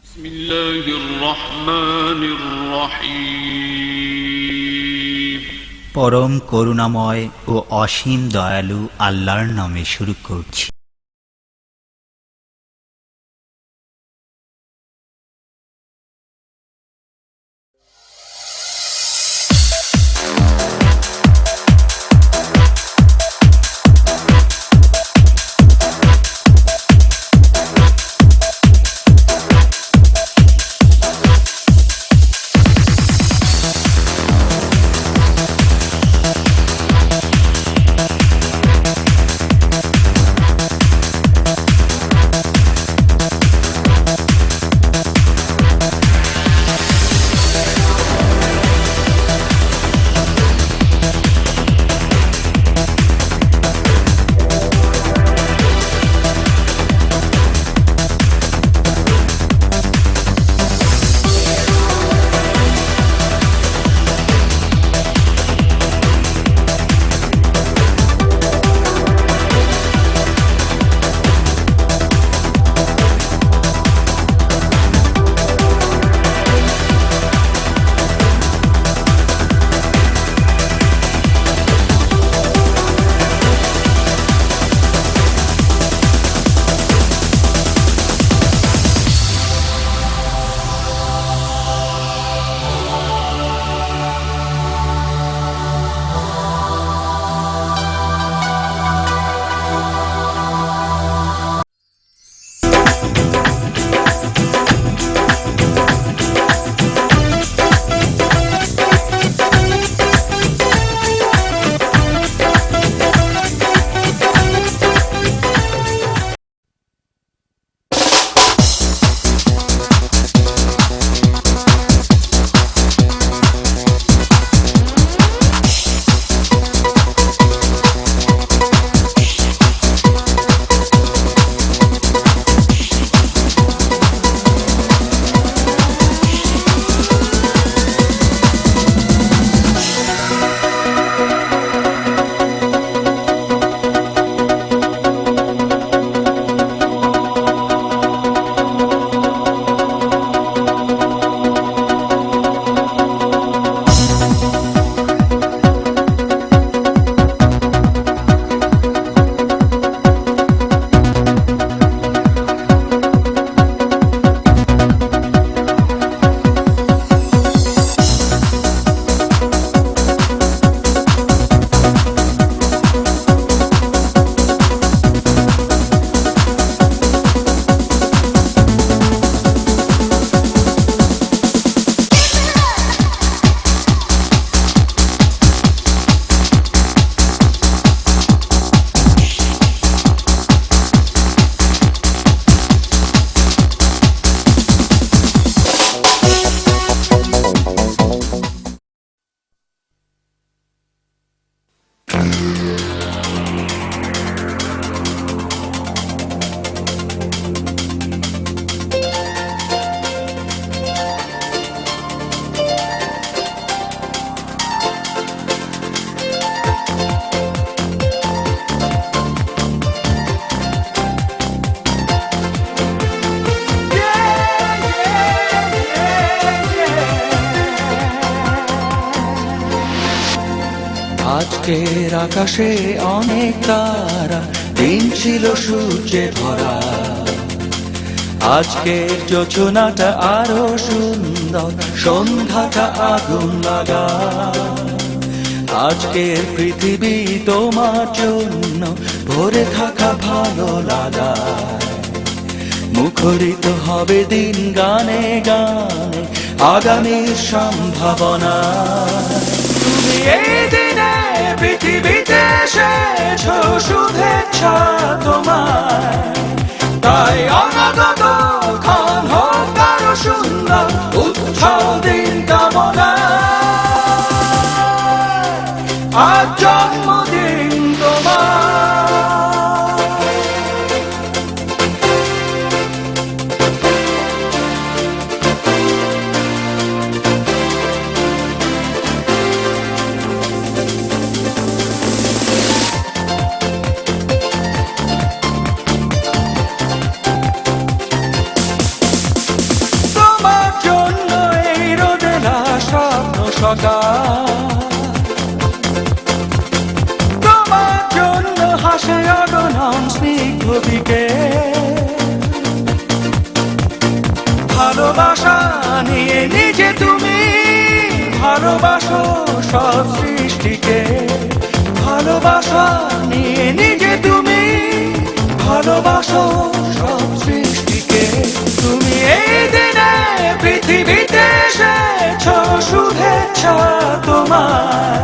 বিসমিল্লাহির রহমানির রহিম। পরম করুণাময় ও অসীম দয়ালু আল্লাহর নামে শুরু করছি। আজকের আকাশে অনেক তারা, দিন ছিল সূর্যে ভরা। আজকের যোজনাটা আরো সুন্দর, সন্ধ্যাটা আগুন লাগা। আজকের পৃথিবী তোমার জন্য ভরে থাকা ভালো লাগা। মুখরিত হবে দিন গানে গানে, আগামীর সম্ভাবনা। তুমি এই দিনে পৃথিবীতে এসেছো, শুভেচ্ছা তোমার। তাই অনাগত ক্ষণ হোক আরো সুন্দর, উৎসব দিন কামনা। আজ জন্মদিন তোমার। সকাল, তোমার জন্য হাসে অগণন স্নিগ্ধ বিকেল। ভালোবাসা নিয়ে নিজে তুমি ভালোবাসো সব সৃষ্টিকে, ভালোবাসা নিয়ে নিজে তুমি ভালোবাসো সব সৃষ্টিকে। তুমি এই দিনে পৃথিবীতে এসেছো শুভেচ্ছা তোমার,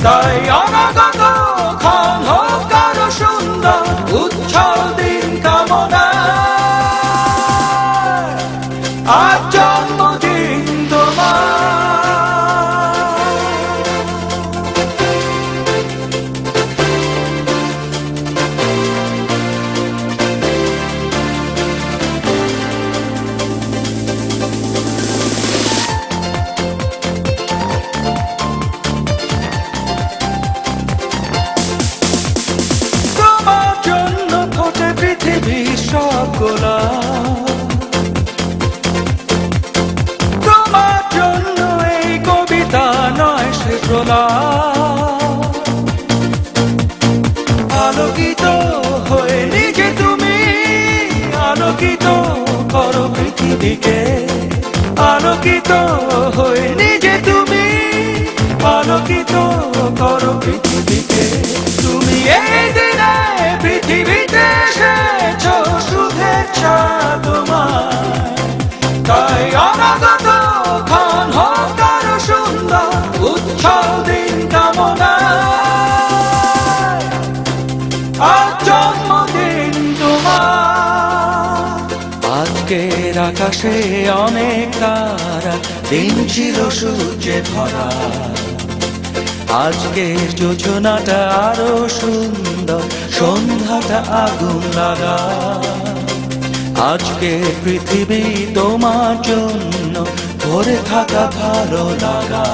তাই অনাগত ক্ষণ হোক আরো সুন্দর উজ্জ্বল দিন কামনা। আজ জন্মদিন তোমার। তোমার জন্য ফোটে পৃথিবীর সব গোলাপ, তোমার জন্য এই কবিতা নয় সে প্রলাপ। আলোকিত হয়ে নিজে তুমি আলোকিত করো পৃথিবীকে, আলোকিত হয়ে নিজে তুমি আলোকিত করো পৃথিবীকে। তুমি এই দিনে পৃথিবীতে এসেছো শুভেচ্ছা তোমার, তাই অনাগত ক্ষণ হোক আরো সুন্দর উজ্জ্বল দিন কামনা। আজ জন্মদিন তোমার। আজকের আকাশে অনেক তারা, দিন ছিল সূর্যে ভরা। আজকের যোজনাটা আরো সুন্দর, সন্ধ্যাটা আগুন লাগা। আজকে পৃথিবী তোমার জন্য ভরে থাকা ভালো লাগা।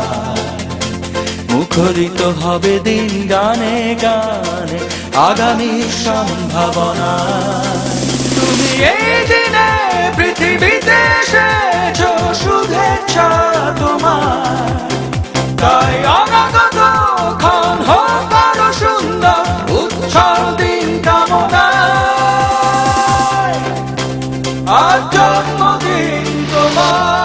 মুখরিত হবে দিন গানে গানে আগামীর সম্ভাবনা। তুমি এই দিনে পৃথিবীতে এসেছো শুভেচ্ছা তোমার, তাই অনাগত ক্ষণ হোক আরো সুন্দর উজ্জ্বল দিন কামনা। আজ জন্মদিন তোমার।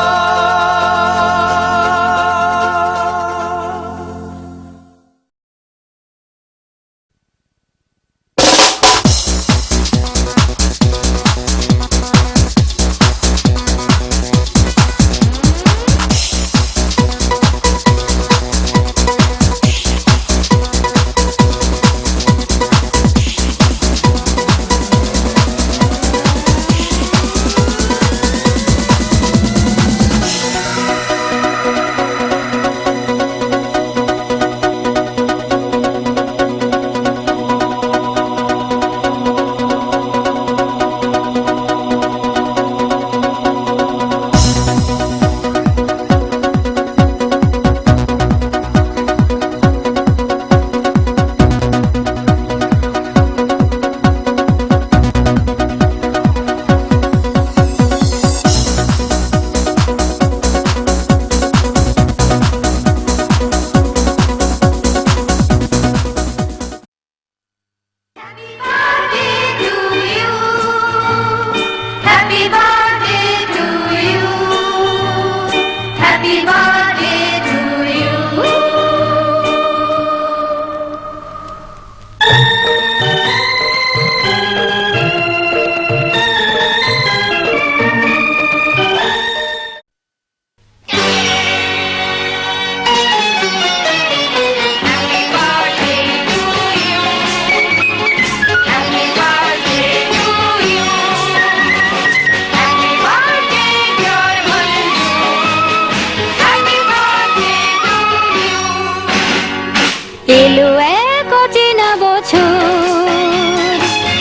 এলো এক অচেনা বছর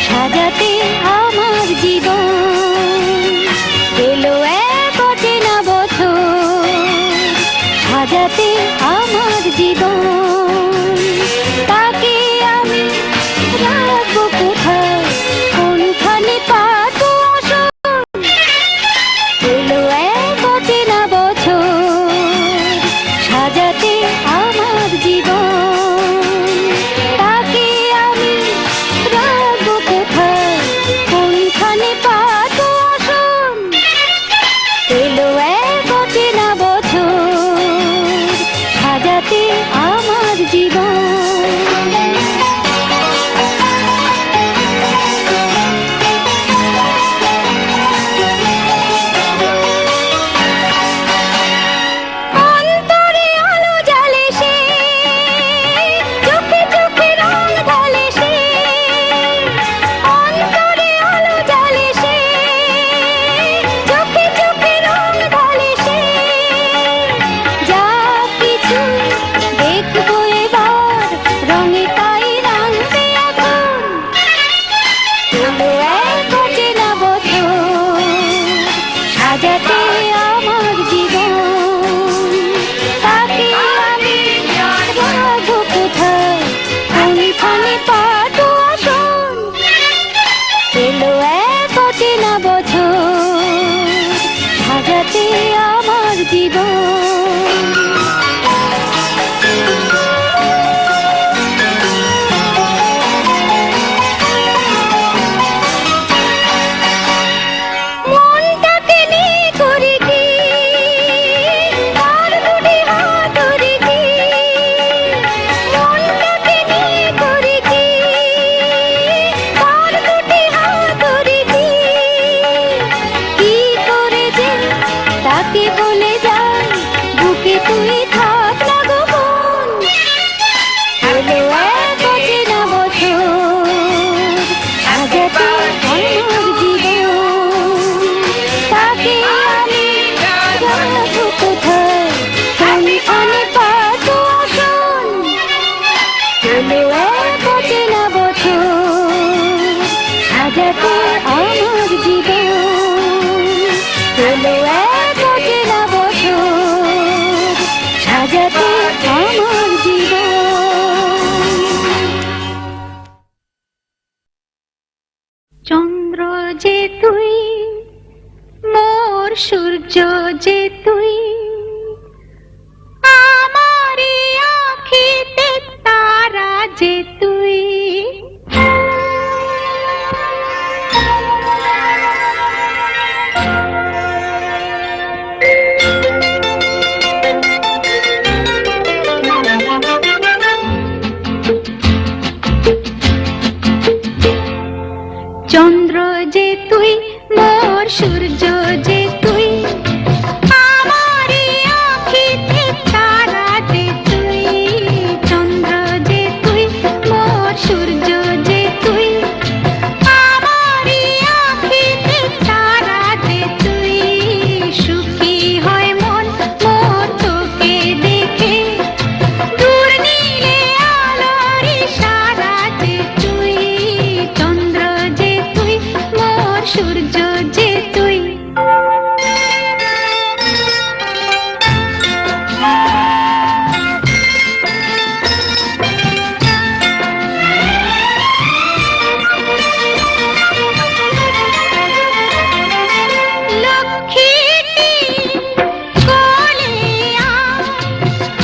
সাজাতে আমার জীবন, এলো এক অচেনা বছর সাজাতে আমার জীবন। তাকে আমি রাখবো কোথায়, কোনখানে পাবো আসন? এলো এক অচেনা বছর সাজাতে আমার জীবন। তাকে আমি রাখবো কোথায়, কোনখানে পাবো আসন? এলো এক অচেনা বছর, সাজাতে আমার জীবন। মনটাকে নিয়ে করি কি, আর দুটি হাত ধরি কি? মনটাকে নিয়ে করি কি, আর দুটি হাত ধরি কি? কি করে যে তাকে বলে যাই, বুকে তুই থাক না গো বোন। এলো এক অচেনা বছর, সাজাতে আমার জীবন। তাকে আমি রাখবো কোথায়, কোনখানে পাবো আসন? এলো এক অচেনা বছর, সাজাতে আমার জীবন। এলো এক অচেনা বছর, সাজাতে আমার জীবন। চন্দ্র যে তুই, মোর সূর্য যে তুই, আমারি আঁখিতে তারা যে তুই। চন্দ্র যে তুই, মোর সূর্য যে তুই, আমারি আঁখিতে তারা যে তুই। চন্দ্র যে তুই, মোর সূর্য যে তুই, আমারি আঁখিতে তারা যে তুই। সুখী হয় মন মোর তোকে দেখে, দূর নীলে আলোর ইশারা যে তুই। চন্দ্র যে তুই, মোর সূর্য যে তুই। লক্ষ্মীটি কোলে আয়,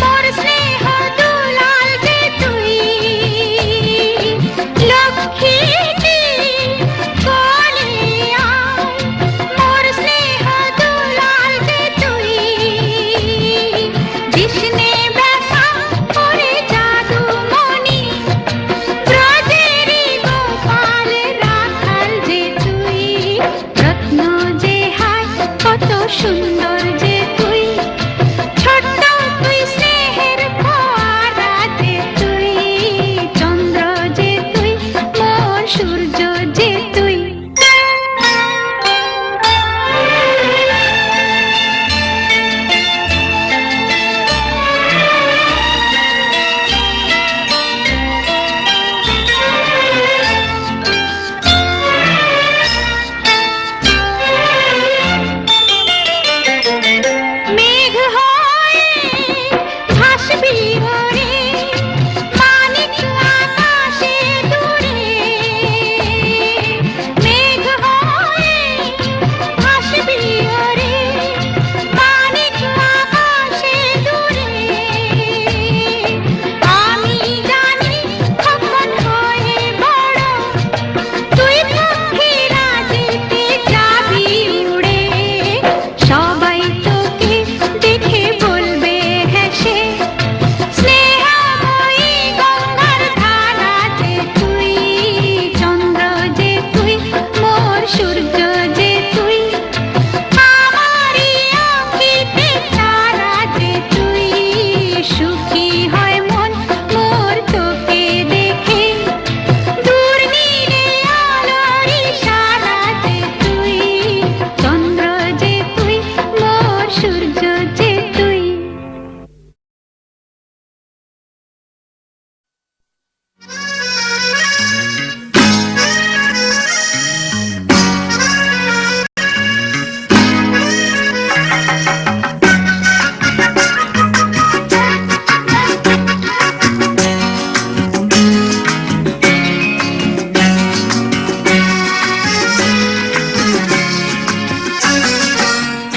মোর স্নেহ দুলাল যে তুই। লক্ষ্মীটি কোলে আয়, মোর স্নেহ দুলাল যে তুই। জিসনে ব্যথা করে জাদু মনি, ব্রজেরি গোপাল রাখাল যে তুই। রত্ন যে হায় কত সুন্দর যে তুই, ছোট্ট তুই স্নেহের ফোয়ারা যে তুই। চন্দ্র যে তুই, মোর সূর্য যে তুই।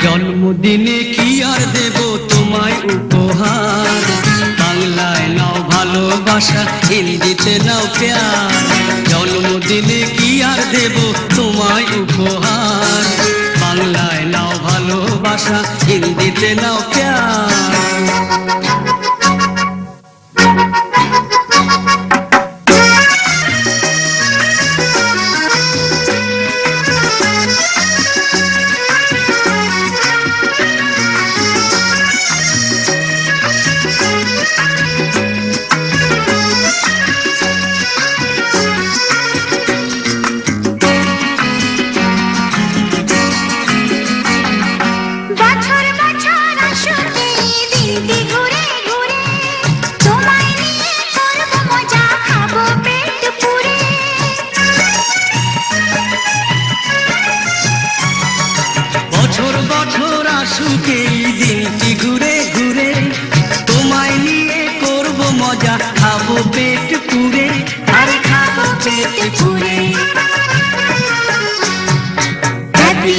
জন্মদিনে কি আর দেব তোমায় উপহার, বাংলায় নাও ভালোবাসা, হিন্দিতে নাও প্যার। জন্মদিনে কি আর দেব তোমায় উপহার, বাংলায় নাও ভালোবাসা, হিন্দিতে নাও প্যার। বছর বছর আসবে দিনটি ঘুরে ঘুরে, তোমায় নিয়ে করব মজা, খাবো পেট পুরে। বছর বছর আসুক এই দিনটি ঘুরে ঘুরে, তোমায় নিয়ে করব মজা, খাবো পেট পুরে। আরে খাবো পেট পুরে। হ্যাপি